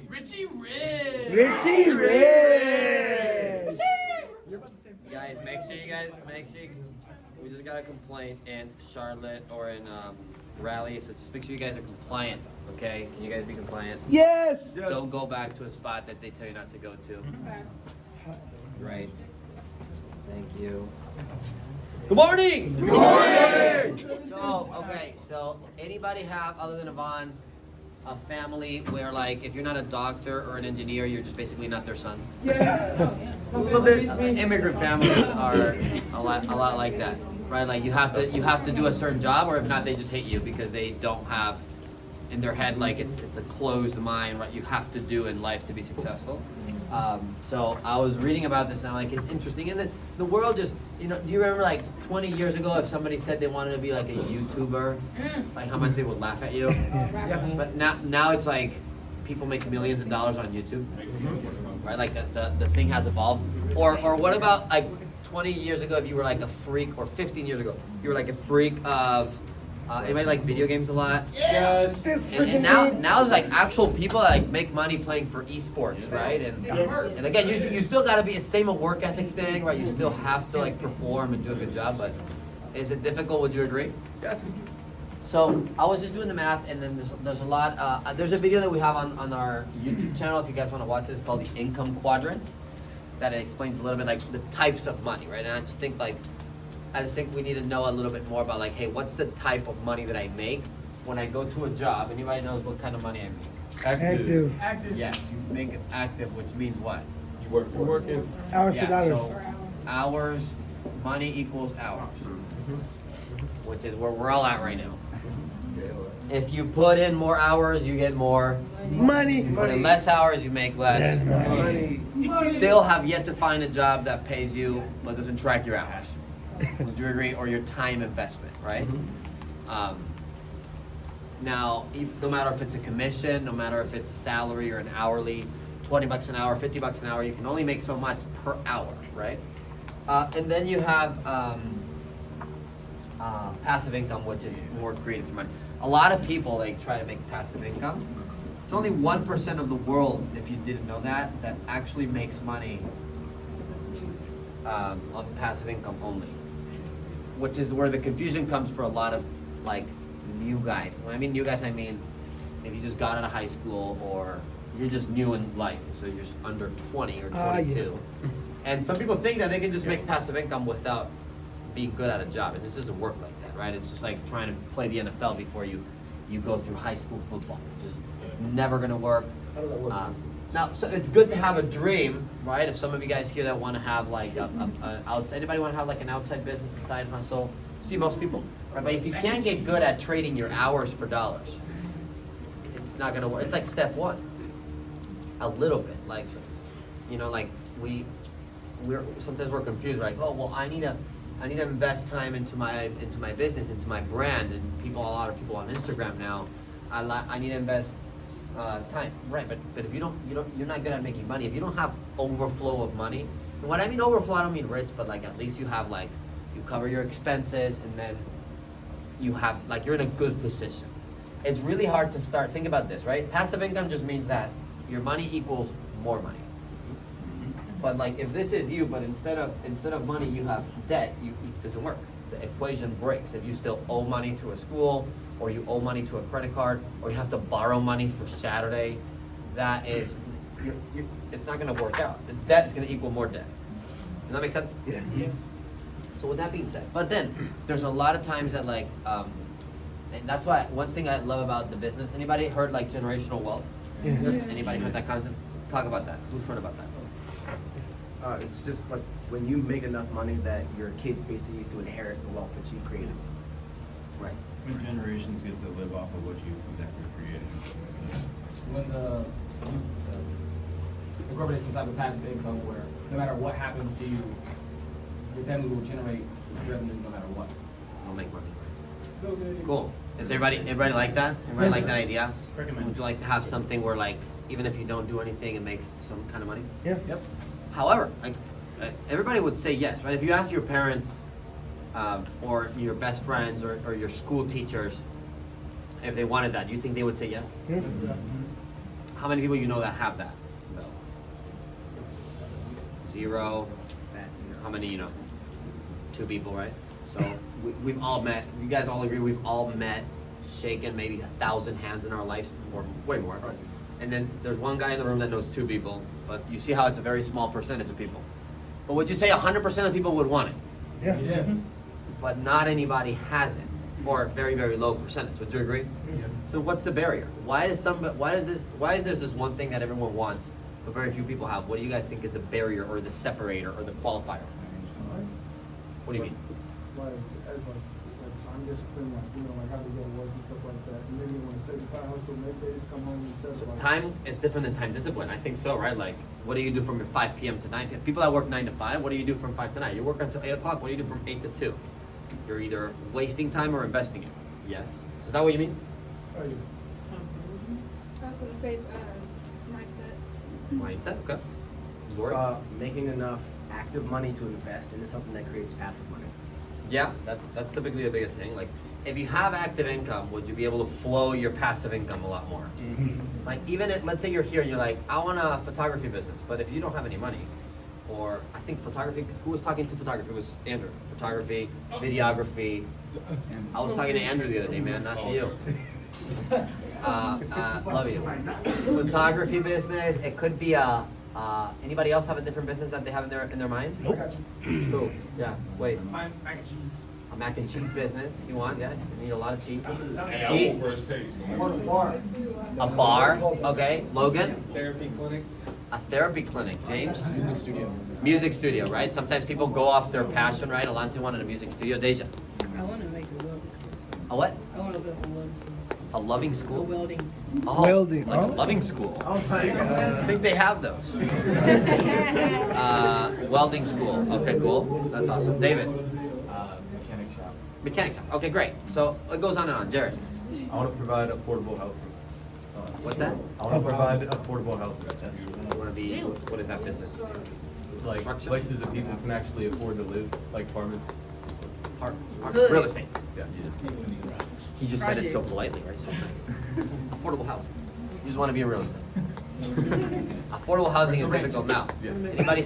Richie Rich. Richie Rich. Guys, make sure we just got a complaint in Charlotte or in Raleigh, so just make sure you guys are compliant, okay? Can you guys be compliant? Yes. Don't go back to a spot that they tell you not to go to. Right. Thank you. Good morning! Good morning! So anybody have, other than Yvonne, a family where, like, if you're not a doctor or an engineer, you're just basically not their son? Yeah. Immigrant families are a lot like that, right? Like you have to do a certain job, or if not, they just hate you because they don't have in their head, like it's a closed mind, right? You have to do in life to be successful. So I was reading about this and I'm like, it's interesting. And the world just, do you remember like 20 years ago if somebody said they wanted to be like a YouTuber, like how much they would laugh at you? Yeah. But now it's like people make millions of dollars on YouTube, right? Like the thing has evolved. Or what about like 20 years ago if you were like a freak, or 15 years ago, you were like a freak of, anybody like video games a lot? Yes. And now there's like actual people that like make money playing for esports, right? And again, you still gotta be, it's same a work ethic thing, right? You still have to like perform and do a good job, but is it difficult? Would you agree? Yes. So I was just doing the math, and then there's a lot, there's a video that we have on our YouTube channel if you guys wanna watch it. It's called the Income Quadrants, that it explains a little bit like the types of money, right? And I just think we need to know a little bit more about like, hey, what's the type of money that I make when I go to a job? Anybody knows what kind of money I make? Active. Yes, you make it active, which means what? You work for Working hours to dollars. So hours, money equals hours, which is where we're all at right now. If you put in more hours, you get more Money. Put in less hours, you make less. Money. Still have yet to find a job that pays you but doesn't track your hours. Would you agree? Or your time investment, right? Now, no matter if it's a commission, no matter if it's a salary or an hourly, 20 bucks an hour, 50 bucks an hour, you can only make so much per hour, right? And then you have passive income, which is more creative money. A lot of people, they try to make passive income. It's only 1% of the world, if you didn't know that actually makes money on passive income only. Which is where the confusion comes for a lot of like new guys. When I mean new guys, I mean if you just got out of high school or you're just new in life, so you're just under 20 or 22. And some people think that they can just make passive income without being good at a job. It just doesn't work like that, right? It's just like trying to play the NFL before you go through high school football. It's never gonna work. How does that work? Now, so it's good to have a dream, right? If some of you guys here that want to have like anybody want to have like an outside business, a side hustle? See, most people, right? But if you can't get good at trading your hours for dollars, it's not gonna work. It's like step one, a little bit, like, like we're sometimes we're confused, like, oh well, I need to invest time into my business, into my brand, and a lot of people on Instagram now, I need to invest time, right? But if you're not good at making money, if you don't have overflow of money, and what I mean overflow, I don't mean rich, but like at least you have like, you cover your expenses, and then you have like, you're in a good position. It's really hard to start. Think about this, right? Passive income just means that your money equals more money. But like if this is you, but instead of money you have debt, it doesn't work. The equation breaks. If you still owe money to a school, or you owe money to a credit card, or you have to borrow money for Saturday, that is, it's not going to work out. The debt is going to equal more debt. Does that make sense? Yeah. So with that being said, but then there's a lot of times that like, and that's why one thing I love about the business. Anybody heard like generational wealth? Yeah. Anybody heard that concept? Talk about that. Who's heard about that? It's just like when you make enough money that your kids basically need to inherit the wealth that you created. Right. When generations get to live off of what you exactly created. When you incorporate some type of passive income where no matter what happens to you, your family will generate revenue no matter what. I'll make money. Cool. Is everybody like that? Everybody like that idea? Recommend. Would you like to have something where like, even if you don't do anything, it makes some kind of money? Yeah. Yep. However, like everybody would say yes, right? If you ask your parents or your best friends or your school teachers, if they wanted that, do you think they would say yes? Yeah. How many people you know that have that? Zero. How many you know? 2 people, right? So we've all met. You guys all agree we've all met, shaken maybe 1,000 hands in our life, or way more. And then there's one guy in the room that knows 2 people, but you see how it's a very small percentage of people. But would you say 100% of people would want it? Yeah. But not anybody has it, or a very, very low percentage. Would you agree? Yeah. So what's the barrier? Why is there this one thing that everyone wants, but very few people have? What do you guys think is the barrier, or the separator, or the qualifier? What do you mean? Like time discipline, like how to go to work and stuff like that. And then you want to set aside hustle, make days, come home and stuff. Time is different than time discipline. I think so, right? Like, what do you do from 5 p.m. to 9 p.m.? People that work 9 to 5, what do you do from 5 to 9? You work until 8 o'clock. What do you do from 8 to 2? You're either wasting time or investing it. Yes. So is that what you mean? Oh, yeah. I was gonna say, mindset. Mindset. Okay. Lori? Making enough active money to invest into something that creates passive money. Yeah, that's typically the biggest thing. Like, if you have active income, would you be able to flow your passive income a lot more? Like, even if, let's say you're here and you're like, I want a photography business, but if you don't have any money, or I think photography, who was talking to photography? It was Andrew. Photography, videography. I was talking to Andrew the other day, man, not to you. Love you. Photography business, it could be anybody else have a different business that they have in their mind? I got you. Who? Yeah, wait. Mac and cheese. A mac and cheese business, you want, yes? You need a lot of cheese. Apple first taste. A bar, okay. Logan? Therapy clinics. A therapy clinic. James? Music studio. Music studio, right? Sometimes people go off their passion, right? Alante wanted a music studio. Deja? I want to make a welding school. A what? I want to build a welding school. A loving A school? welding. Oh, Welding, like a oh. loving school. I was like, I think they have those. Welding school. Okay, cool. That's awesome. David? Mechanic shop. Mechanic shop. Okay, great. So it goes on and on. Jared? I want to provide affordable housing. What's that? I want to provide affordable housing. You want to be, what is that business? Like Construction? places that people can actually afford to live, like apartments. Real estate. Yeah. He just said it so Projects. politely, right? So nice. Affordable housing. You just want to be in real estate. Affordable housing is difficult now. Yeah. Anybody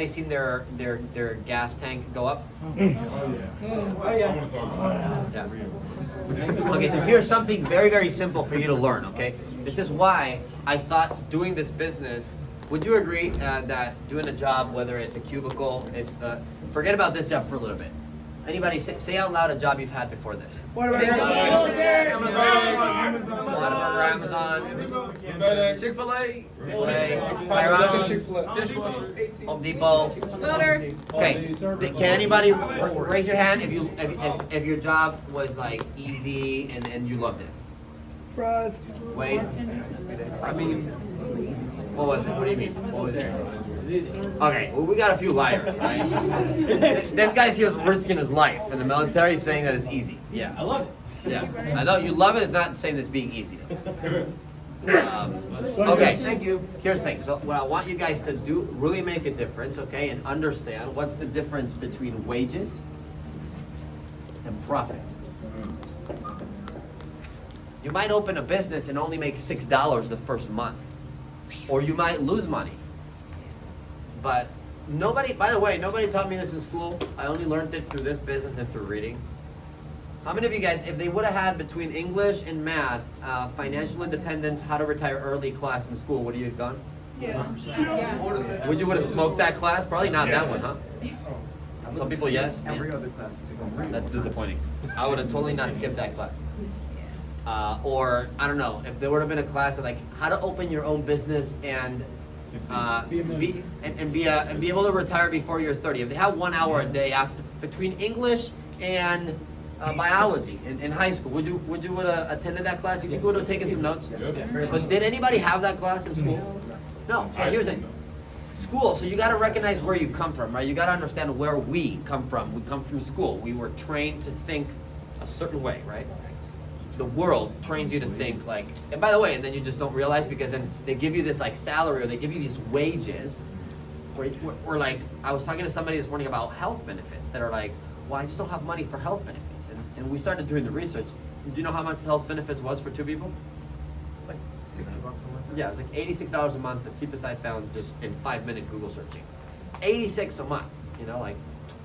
seen their gas tank go up? I want to talk about Yeah. Okay, so here's something very, very simple for you to learn, okay? This is why I thought doing this business, would you agree that doing a job, whether it's a cubicle, is, forget about this job for a little bit. Anybody say out loud a job you've had before this? What about Whataburger, Amazon, Chick-fil-A. Chick-fil-A, Home Depot. Welder. Okay, can anybody raise your hand if your job was like easy and you loved it? fries? Wade? I mean, what was it? What do you mean? What was it? Okay, well, we got a few liars, right? This guy's here risking his life in the military, saying that it's easy. Yeah, I love it. Yeah, I know you love it. It's not saying it's being easy. Okay, Thank you. here's the thing. So what I want you guys to do, really make a difference, okay, and understand what's the difference between wages and profit. You might open a business and only make $6 the first month, or you might lose money. But nobody, by the way, nobody taught me this in school. I only learned it through this business and through reading. How many of you guys, if they would have had between English and math, financial independence, how to retire early class in school, would you have gone? Yeah. Would you would have smoked that class? Probably not that one, huh? Some people, yes. Every other class. That's disappointing. I would have totally not skipped that class. Or I don't know, if there would have been a class of like how to open your own business and be able to retire before you're 30. If they have 1 hour a day after between English and biology in high school, would you would have attended that class? You think you would have taken some notes? But did anybody have that class in school? No. So here's the thing. School, so you got to recognize where you come from, right? You got to understand where we come from. We come from school. We were trained to think a certain way, right? The world trains you to think like, and by the way, and then you just don't realize because then they give you this like salary or they give you these wages, or like, I was talking to somebody this morning about health benefits that are like, well, I just don't have money for health benefits. And we started doing the research. Do you know how much health benefits was for 2 people? It's like $60 a month. Yeah, it was like $86 a month, the cheapest I found just in 5-minute Google searching. 86 a month, you know, like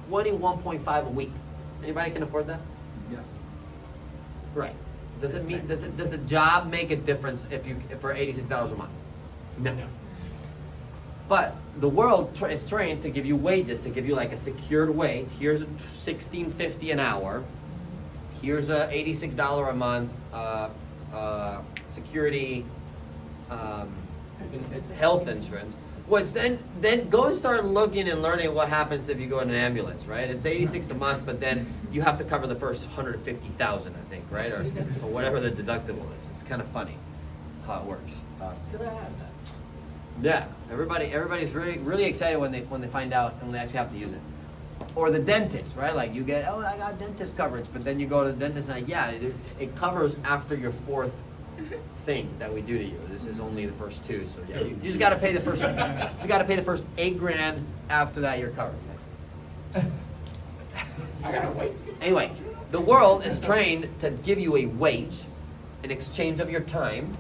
21.5 a week. Anybody can afford that? Yes. Right. Does the job make a difference if for $86 a month? No. But the world is trained to give you wages, to give you like a secured wage. Here's a $16.50 an hour. Here's a $86 a month security health insurance. Which then go and start looking and learning what happens if you go in an ambulance, right? It's 86 a month, but then you have to cover the first 150,000, I think, right, or whatever the deductible is. It's kind of funny how it works. Yeah, everybody's really excited when they find out and when they actually have to use it. Or the dentist, right? Like you get, oh, I got dentist coverage, but then you go to the dentist and like, yeah, it covers after your 4th thing that we do to you. This is only the first 2, so yeah, you just gotta pay the first. You gotta pay the first $8,000. After that, you're covered. Anyway, the world is trained to give you a wage in exchange of your time.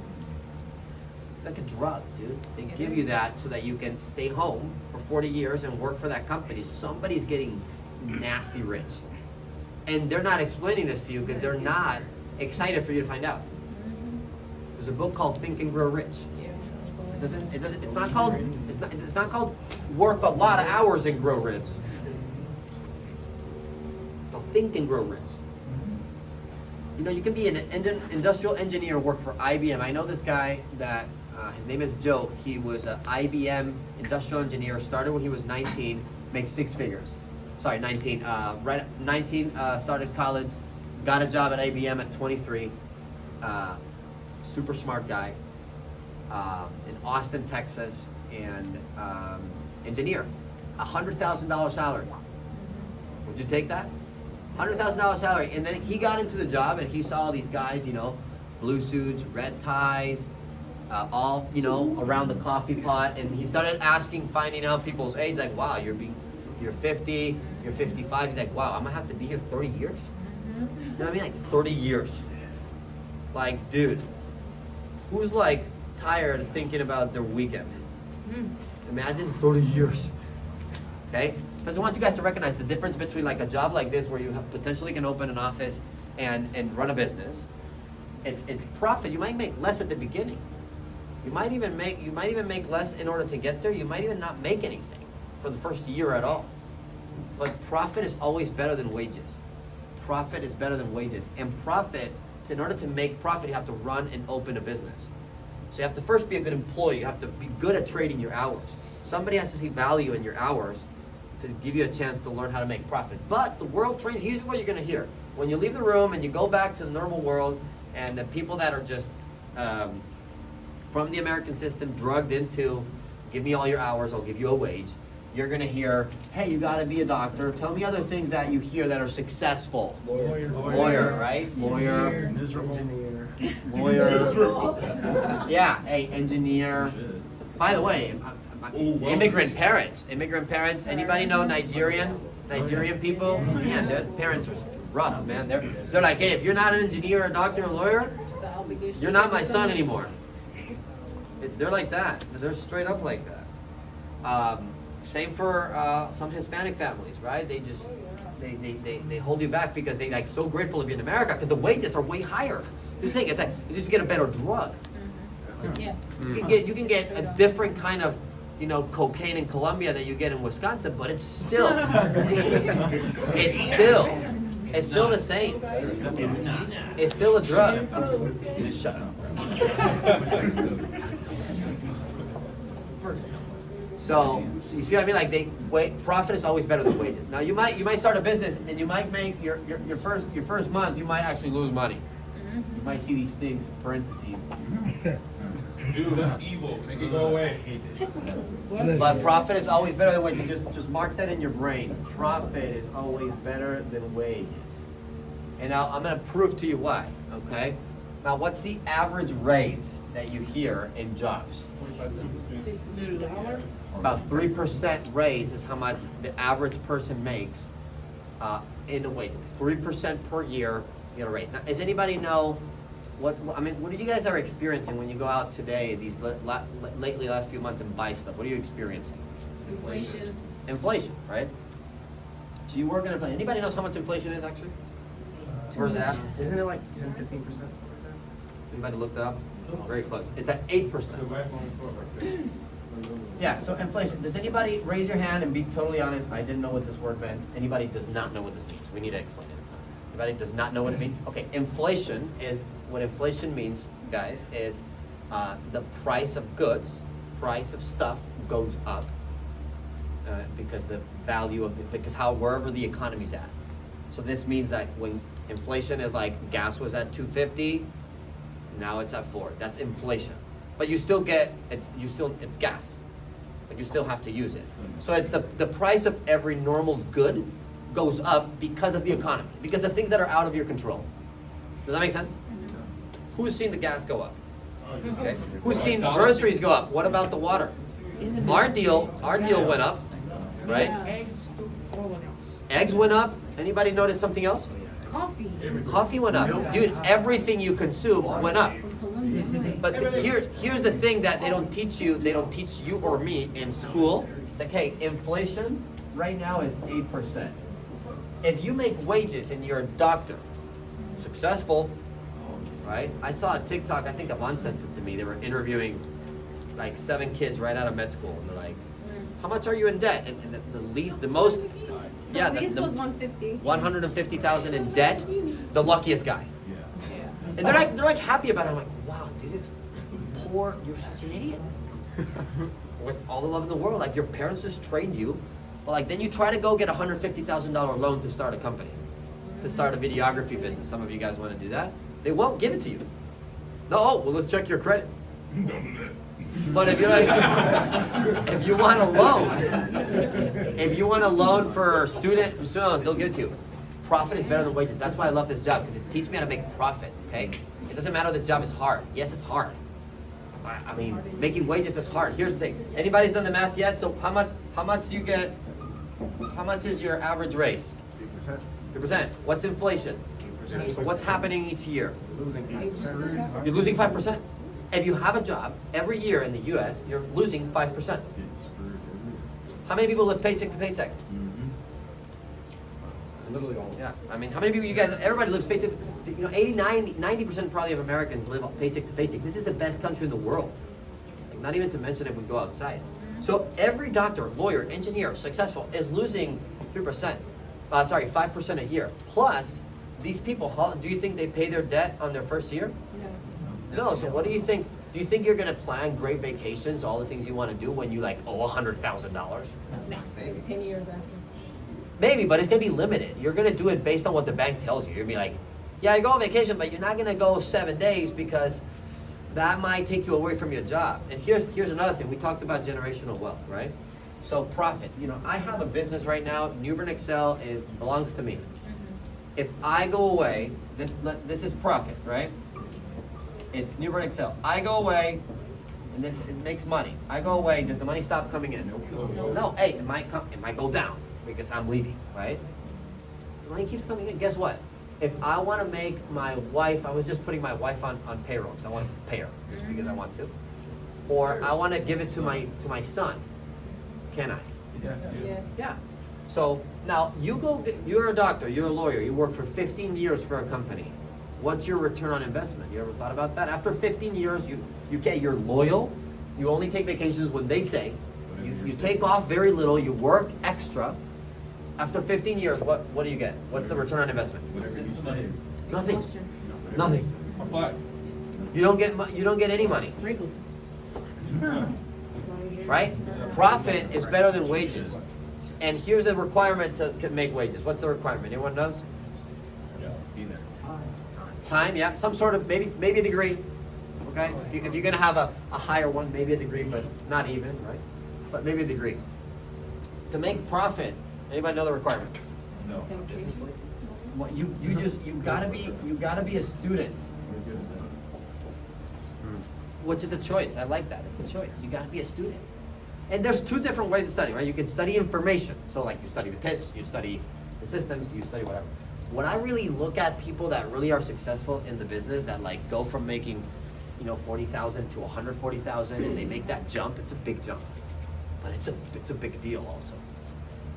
It's like a drug, dude. They give you that so that you can stay home for 40 years and work for that company. Somebody's getting nasty rich, and they're not explaining this to you because they're not excited for you to find out. There's a book called Think and Grow Rich. It's not called work a lot of hours and grow rich. It's called Think and Grow Rich. You know, you can be an industrial engineer, work for IBM. I know this guy that his name is Joe. He was an IBM industrial engineer. Started when he was 19, makes 6 figures. Sorry, 19. Started college, got a job at IBM at 23. Super smart guy in Austin, Texas, and engineer. $100,000 salary. Would you take that? $100,000 salary. And then he got into the job and he saw all these guys, you know, blue suits, red ties, all, you know, around the coffee pot. And he started finding out people's age, like, wow, you're 50, you're 55. He's like, wow, I'm gonna have to be here 30 years? You know what I mean? Like 30 years. Like, dude. Who's like tired of thinking about their weekend? Imagine 30 years. Okay? Because I want you guys to recognize the difference between like a job like this where you potentially can open an office and run a business. It's profit. You might make less at the beginning. You might even make less in order to get there. You might even not make anything for the first year at all. But profit is always better than wages. Profit is better than wages. And profit, in order to make profit, you have to run and open a business. So you have to first be a good employee. You have to be good at trading your hours. Somebody has to see value in your hours to give you a chance to learn how to make profit. But the world trains, here's what you're going to hear. When you leave the room and you go back to the normal world, and the people that are just from the American system drugged into, give me all your hours, I'll give you a wage. You're going to hear, hey, you got to be a doctor. Tell me other things that you hear that are successful. Lawyer, right? Lawyer. Engineer. Lawyer. Yeah, hey, engineer. By the way, immigrant parents. Anybody know Nigerian people? Man, their parents are rough, man. They're like, hey, if you're not an engineer, a doctor, or a lawyer, you're not my son anymore. They're like that. They're straight up like that. Same for some Hispanic families, right? They hold you back because they like so grateful to be in America because the wages are way higher. The thing is, you just get a better drug. Yes. You can get a different kind of, you know, cocaine in Colombia that you get in Wisconsin, but it's still it's still the same. It's still a drug. Dude, shut up. So you see what I mean? Like profit is always better than wages. Now you might start a business and you might make your first month you might actually lose money. You might see these things in parentheses. Dude, that's evil. Make it go away. But profit is always better than wages. Just mark that in your brain. Profit is always better than wages. And now I'm going to prove to you why. Okay. Now, what's the average raise that you hear in jobs? 25 cents. It's about 3% raise is how much the average person makes in the wage, 3% per year, you get a raise. Now, does anybody know what do you guys are experiencing when you go out today, these lately last few months and buy stuff? What are you experiencing? Inflation. Inflation, right? So you work in inflation. Anybody knows how much inflation is actually? Where's it at? Isn't it like 10, 15%, something like that? Anybody looked it up? Very close. It's at 8%. Yeah, so inflation. Does anybody raise your hand and be totally honest? I didn't know what this word meant. Anybody does not know what this means? We need to explain it. Anybody does not know what it means? Okay, inflation is, what inflation means, guys, is the price of goods, price of stuff goes up because the value of it, because wherever the economy's at. So this means that when inflation is like gas was at $2.50, now it's at $4. That's inflation. But you still get, it's gas. But you still have to use it. So it's the price of every normal good goes up because of the economy, because of things that are out of your control. Does that make sense? Who's seen the gas go up? Okay. Who's seen groceries go up? What about the water? Our deal went up, right? Eggs went up. Anybody notice something else? Coffee. Coffee went up. Dude, everything you consume went up. But here's the thing that they don't teach you or me in school. It's like, hey, inflation right now is 8%. If you make wages and you're a doctor, successful, right? I saw a TikTok, I think Avon sent it to me. They were interviewing like 7 kids right out of med school, and they're like, how much are you in debt? And the least was 150. 150,000 in debt, the luckiest guy. And they're like happy about it. I'm like, wow, dude, you're such an idiot. With all the love in the world, like your parents just trained you. But like then you try to go get a $150,000 loan to start a company, to start a videography business. Some of you guys want to do that. They won't give it to you. No, well, let's check your credit. But if you're like, if you want a loan for student loans, they'll give it to you. Profit is better than wages. That's why I love this job, because it teaches me how to make profit. Okay, it doesn't matter the job is hard. Yes, it's hard. I mean, making wages is hard. Here's the thing. Anybody's done the math yet? So how much you get? How much is your average raise? 3%. What's inflation? So what's happening each year? Losing 5%. You're losing 5%. If you have a job, every year in the U.S., you're losing 5%. How many people live paycheck to paycheck? Literally all. Yeah, I mean, how many people, you guys, everybody lives paycheck, 90% probably of Americans live paycheck to paycheck. This is the best country in the world. Like, not even to mention if we go outside. So every doctor, lawyer, engineer, successful is losing 5% a year. Plus, these people, do you think they pay their debt on their first year? No, so what do you think? Do you think you're gonna plan great vacations, all the things you wanna do when you like owe $100,000? No, maybe 10 years after. Maybe, but it's gonna be limited. You're gonna do it based on what the bank tells you. You're gonna be like, yeah, I go on vacation, but you're not gonna go 7 days because that might take you away from your job. And here's another thing. We talked about generational wealth, right? So profit. I have a business right now. Newbern Excel belongs to me. If I go away, this is profit, right? It's Newbern Excel. I go away, and it makes money. I go away. Does the money stop coming in? No. Hey, it might go down because I'm leaving, right? The money keeps coming in. Guess what? If I want to make my wife, I was just putting my wife on payroll because I want to pay her just because I want to, or I want to give it to my son. Can I? Yes. Yeah. So now you're a doctor, you're a lawyer, you work for 15 years for a company. What's your return on investment? You ever thought about that? After 15 years, you're loyal. You only take vacations when they say. You take off very little. You work extra. After 15 years, what do you get? What's the return on investment? Nothing. Nothing. You don't get any money. Wrinkles. Right? Profit is better than wages. And here's the requirement to make wages. What's the requirement? Anyone knows? Time, yeah. Some sort of, maybe a degree. Okay? If you're going to have a higher one, maybe a degree, but not even, right? But maybe a degree. To make profit, anybody know the requirement? No. What you gotta be a student. Which is a choice. I like that. It's a choice. You gotta be a student. And there's 2 different ways of studying, right? You can study information. So like you study the pitch, you study the systems, you study whatever. When I really look at people that really are successful in the business, that like go from making, 40,000 to 140,000, and they make that jump, it's a big jump, but it's a big deal also.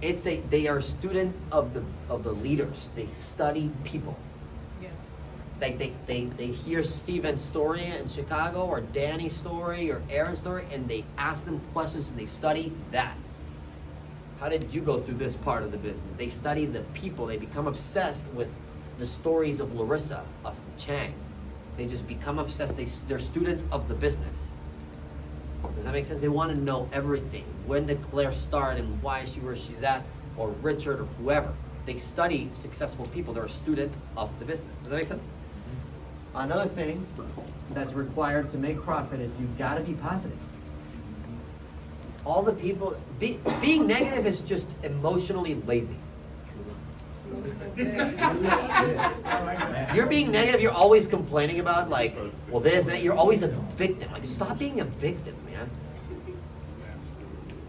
They are a student of the leaders. They study people. Yes. Like they hear Steven's story in Chicago, or Danny's story, or Aaron's story, and they ask them questions and they study that. How did you go through this part of the business? They study the people. They become obsessed with the stories of Larissa, of Chang. They just become obsessed. They're students of the business. Does that make sense? They want to know everything. When did Claire start and why is she where she's at? Or Richard or whoever. They study successful people. They're a student of the business. Does that make sense? Another thing that's required to make profit is you've got to be positive. All the people, being negative is just emotionally lazy. You're being negative, you're always complaining about like, well this and that, you're always a victim. Like, stop being a victim, man.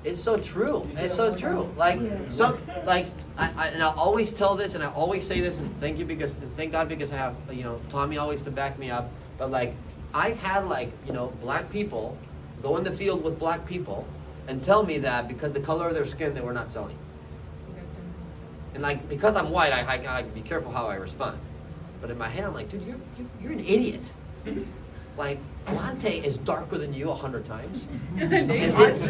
It's so true. It's so true. Like, and I always tell this, and I always say this, and thank God because I have, Tommy always to back me up. But like, I've had like, black people go in the field with black people and tell me that because the color of their skin, they were not selling. And like, because I'm white, I gotta be careful how I respond. But in my head, I'm like, dude, you're an idiot. Like, Lante is darker than you 100 times. And it's, I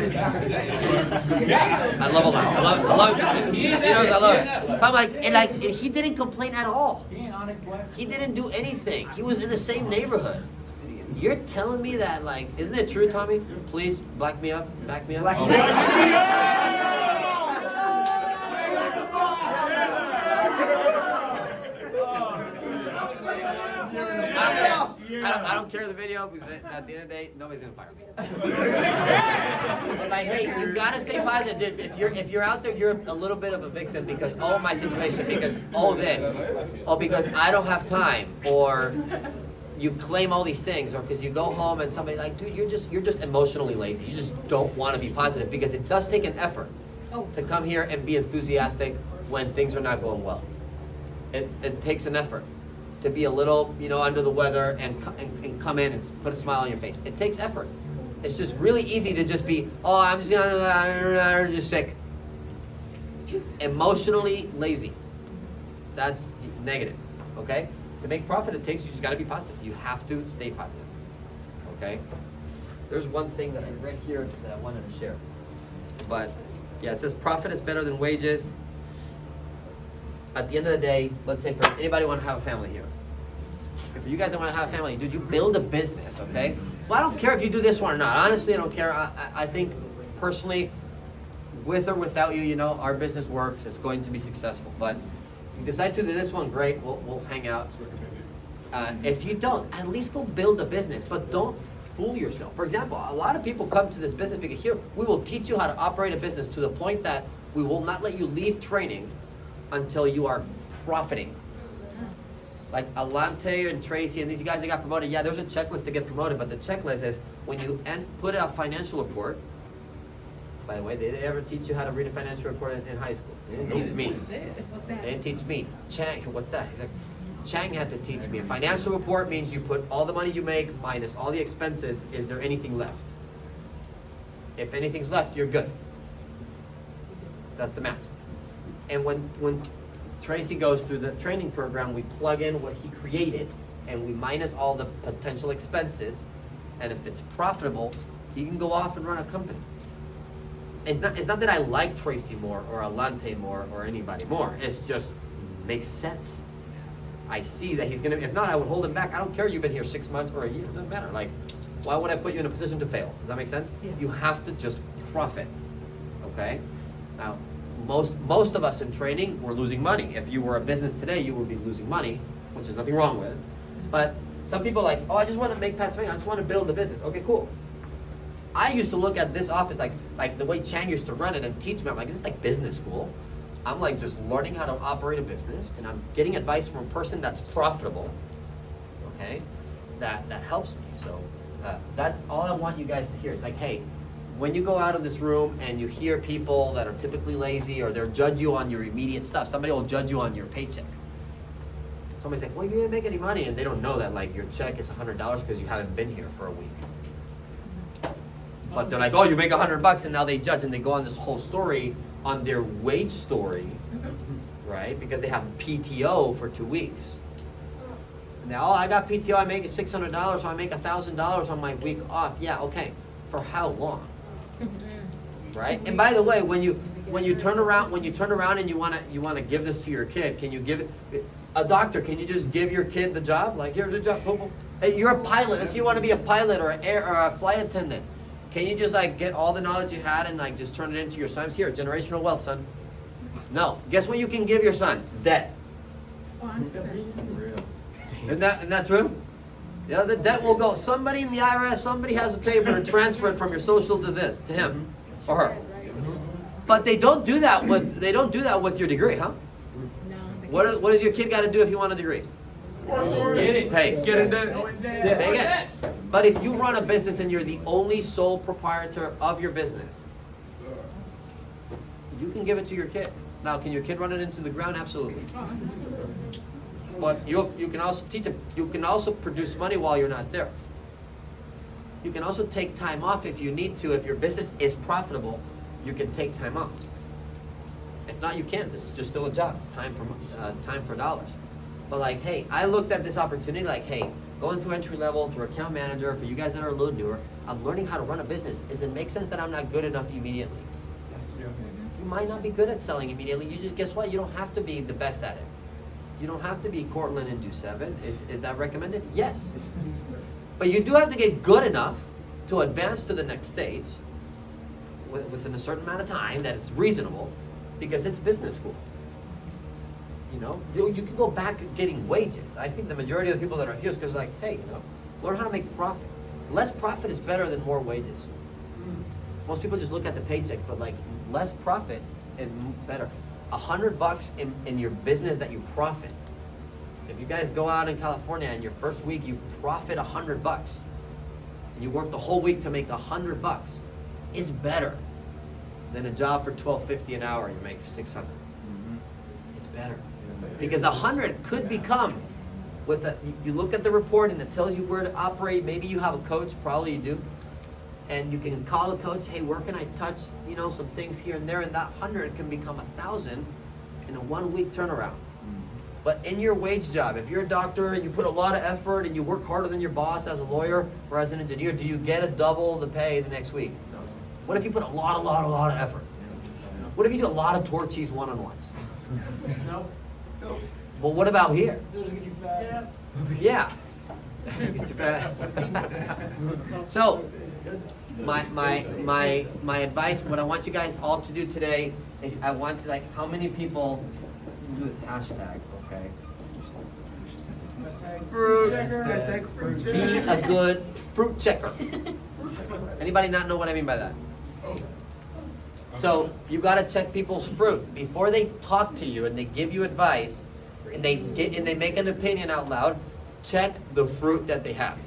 love Alante. I love it. I'm like, and he didn't complain at all. He didn't do anything. He was in the same neighborhood. You're telling me that, like, isn't it true, Tommy? Please back me up. Back me up. I don't care the video because at the end of the day, nobody's gonna fire me. But like, hey, you gotta stay positive. If you're out there, you're a little bit of a victim because my situation, because this, because I don't have time, or you claim all these things, or because you go home and somebody like, dude, you're just emotionally lazy. You just don't want to be positive because it does take an effort to come here and be enthusiastic when things are not going well. It takes an effort to be a little, under the weather and come in and put a smile on your face. It takes effort. It's just really easy to just be, I'm just sick. Emotionally lazy. That's negative, okay? To make profit, you just gotta be positive. You have to stay positive, okay? There's one thing that I read here that I wanted to share. But, yeah, it says profit is better than wages. At the end of the day, let's say for anybody want to have a family here. If you guys don't want to have a family, dude, you build a business, okay? Well, I don't care if you do this one or not. Honestly, I don't care. I think personally, with or without you, our business works. It's going to be successful. But if you decide to do this one, great. We'll hang out. If you don't, at least go build a business. But don't fool yourself. For example, a lot of people come to this business because here, we will teach you how to operate a business to the point that we will not let you leave training until you are profiting. Like Alante and Tracy and these guys that got promoted, yeah, there's a checklist to get promoted, but the checklist is when you put a financial report. By the way, did they ever teach you how to read a financial report in high school? They didn't teach me. What's that? They didn't teach me. Chang, what's that? He's like, Chang had to teach me. A financial report means you put all the money you make minus all the expenses. Is there anything left? If anything's left, you're good. That's the math. And when Tracy goes through the training program, we plug in what he created and we minus all the potential expenses, and if it's profitable, he can go off and run a company. And it's not that I like Tracy more or Alante more or anybody more, it's just makes sense. I see that he's gonna, if not, I would hold him back. I don't care you've been here 6 months or a year, it doesn't matter. Like, why would I put you in a position to fail? Does that make sense? Yes. You have to just profit, okay? Now, most of us in training, we're losing money. If you were a business today, you would be losing money, which is nothing wrong with. But some people are like, I just want to make passive income. I just want to build a business. Okay, cool. I used to look at this office like the way Chang used to run it and teach me. I'm like, this is like business school. I'm like just learning how to operate a business, and I'm getting advice from a person that's profitable. Okay, that helps me. So that's all I want you guys to hear. It's like, hey, when you go out of this room and you hear people that are typically lazy or they'll judge you on your immediate stuff, somebody will judge you on your paycheck. Somebody's like, well, you didn't make any money, and they don't know that like your check is $100 because you haven't been here for a week. But they're like, oh, you make $100, and now they judge and they go on this whole story on their wage story, right? Because they have PTO for 2 weeks. And they, oh, I got PTO, I make $600, so I make $1,000 on my week off. Yeah, okay. For how long? Right? And by the way, when you turn around and you wanna give this to your kid, can you give it? A doctor, can you just give your kid the job? Like, here's the job. Boom, boom. Hey, you're a pilot. Let's say you want to be a pilot or a flight attendant. Can you just like get all the knowledge you had and like just turn it into your son's? Here, generational wealth, son. No. Guess what you can give your son? Debt. Isn't that true? Yeah, the debt will go. Somebody in the IRS, somebody has a paper and transfer it from your social to this, to him or her. But they don't do that with your degree, huh? What does your kid got to do if you want a degree? Get it. Pay. Get it done. Pay it. But if you run a business and you're the only sole proprietor of your business, you can give it to your kid. Now, can your kid run it into the ground? Absolutely. But you can also teach them. You can also produce money while you're not there. You can also take time off if you need to. If your business is profitable, you can take time off. If not, you can't. This is just still a job. It's time for dollars. But like, hey, I looked at this opportunity like, hey, going through entry level, through account manager, for you guys that are a little newer, I'm learning how to run a business. Does it make sense that I'm not good enough immediately? Yes. You might not be good at selling immediately. You just, guess what? You don't have to be the best at it. You don't have to be Cortland and do 7. Is that recommended? Yes. But you do have to get good enough to advance to the next stage within a certain amount of time that is reasonable, because it's business school. You know, you can go back getting wages. I think the majority of the people that are here is because like, hey, you know, learn how to make profit. Less profit is better than more wages. Most people just look at the paycheck, but like less profit is better. $100 in your business that you profit. If you guys go out in California and your first week you profit $100, and you work the whole week to make $100, is better than a job for $12.50 an hour and you make $600. It's better. Because the 100 could become, you look at the report and it tells you where to operate. Maybe you have a coach, probably you do. And you can call a coach, hey, where can I touch, you know, some things here and there, and that 100 can become 1,000 in a 1 week turnaround. But in your wage job, if you're a doctor and you put a lot of effort and you work harder than your boss as a lawyer or as an engineer, do you get a double the pay the next week? No. What if you put a lot of effort? What if you do a lot of torchies one-on-ones? No. Well, what about here? Those get you fat. Yeah. Get you fat. So, my advice, what I want you guys all to do today is I want to, like, how many people do this hashtag, okay? Fruit. Be a good fruit checker. Anybody not know what I mean by that? So you got to check people's fruit before they talk to you and they give you advice and they make an opinion out loud. Check the fruit that they have.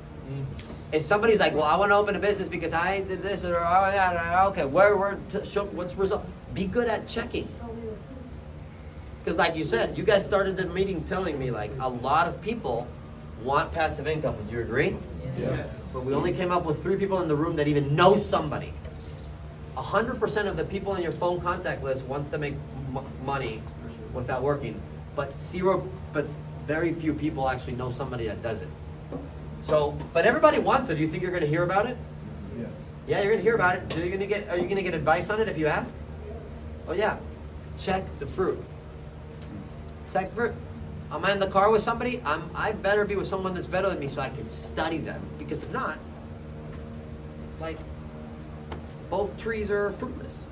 If somebody's like, well, I want to open a business because I did this or okay, what's the result? Be good at checking. Because like you said, you guys started the meeting telling me like a lot of people want passive income. Would you agree? Yes. But we only came up with 3 people in the room that even know somebody. 100% of the people in your phone contact list wants to make money without working, but very few people actually know somebody that does it. So, but everybody wants it. Do you think you're going to hear about it? Yes. Yeah, you're going to hear about it. Are you going to get advice on it if you ask? Oh yeah. Check the fruit. Check the fruit. Am I in the car with somebody? I better be with someone that's better than me so I can study them. Because if not, it's like both trees are fruitless.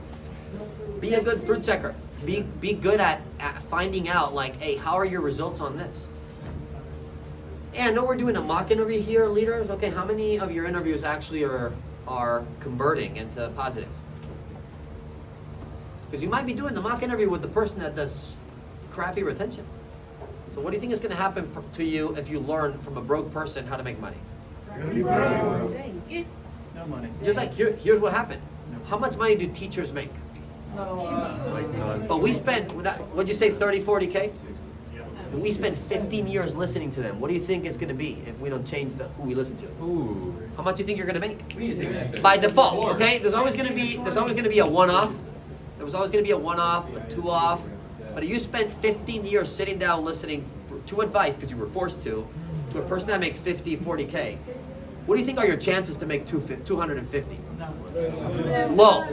Be a good fruit checker. Be good at finding out like, hey, how are your results on this? Hey, I know we're doing a mock interview here, leaders. Okay, how many of your interviews actually are converting into positive? Because you might be doing the mock interview with the person that does crappy retention. So what do you think is going to happen to you if you learn from a broke person how to make money? No money. Just like, here's what happened. How much money do teachers make? Like none. But we spend, what'd you say, 30, 40K? And we spend 15 years listening to them. What do you think it's gonna be if we don't change who we listen to? Ooh. How much do you think you're gonna make? By default, okay? There's always gonna be a one-off. There was always gonna be a one-off, a two-off. But if you spent 15 years sitting down listening to advice, because you were forced to a person that makes 50, 40K, what do you think are your chances to make 250? Low.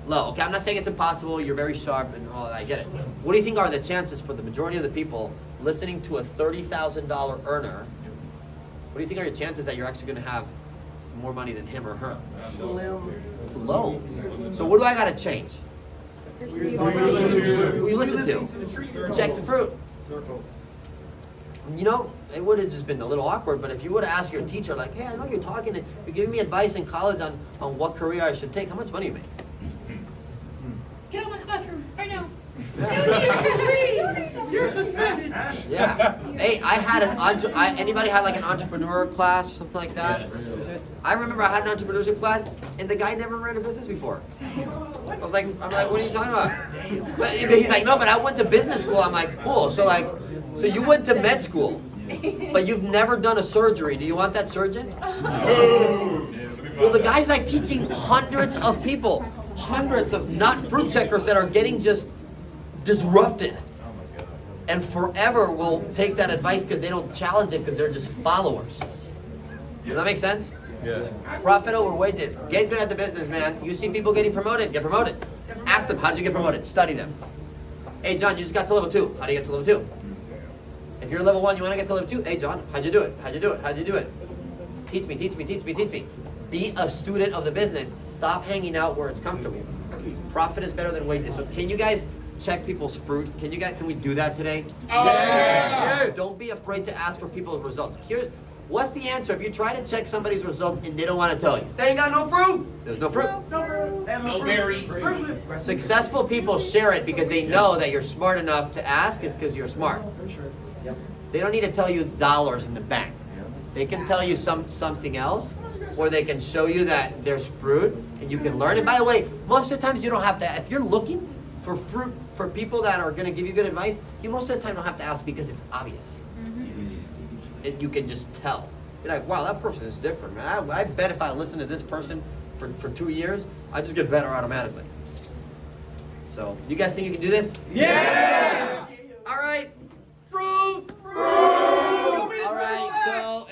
Low. Okay, I'm not saying it's impossible, you're very sharp and all that, I get it. What do you think are the chances for the majority of the people listening to a $30,000 earner? What do you think are your chances that you're actually gonna have more money than him or her? Low. So what do I gotta change? Who you listen to. Check the fruit. You know, it would have just been a little awkward, but if you would have asked your teacher, like, hey, I know you're giving me advice in college on what career I should take, how much money do you make? Get out of my classroom right now. You're suspended. Yeah. Hey, I had anybody had like an entrepreneur class or something like that? I remember I had an entrepreneurship class, and the guy never ran a business before. I'm like, what are you talking about? But he's like, no, but I went to business school. I'm like, cool. So you went to med school, but you've never done a surgery. Do you want that surgeon? Well, the guy's like teaching hundreds of people, hundreds of not fruit checkers that are getting just disrupted. And forever will take that advice because they don't challenge it because they're just followers. Does that make sense? Yeah. Profit over wages. Get good at the business, man. You see people getting promoted, get promoted. Ask them, how did you get promoted? Study them. Hey, John, you just got to level 2. How do you get to level 2? If you're level 1, you want to get to level 2? Hey, John, how'd you do it? How'd you do it? How'd you do it? Teach me, teach me, teach me, teach me. Be a student of the business. Stop hanging out where it's comfortable. Profit is better than wages. So can you guys check people's fruit? Can we do that today? Yes. Don't be afraid to ask for people's results. What's the answer if you try to check somebody's results and they don't want to tell you? They ain't got no fruit. There's no fruit. No berries. Successful people share it because they know that you're smart enough to ask is because you're smart. They don't need to tell you dollars in the bank. They can tell you something else, or they can show you that there's fruit and you can learn. And by the way, most of the times you don't have to, if you're looking for fruit, for people that are going to give you good advice, you most of the time don't have to ask because it's obvious. You can just tell. You're like, wow, that person is different, man. I bet if I listen to this person for 2 years, I just get better automatically. So, you guys think you can do this? Yeah!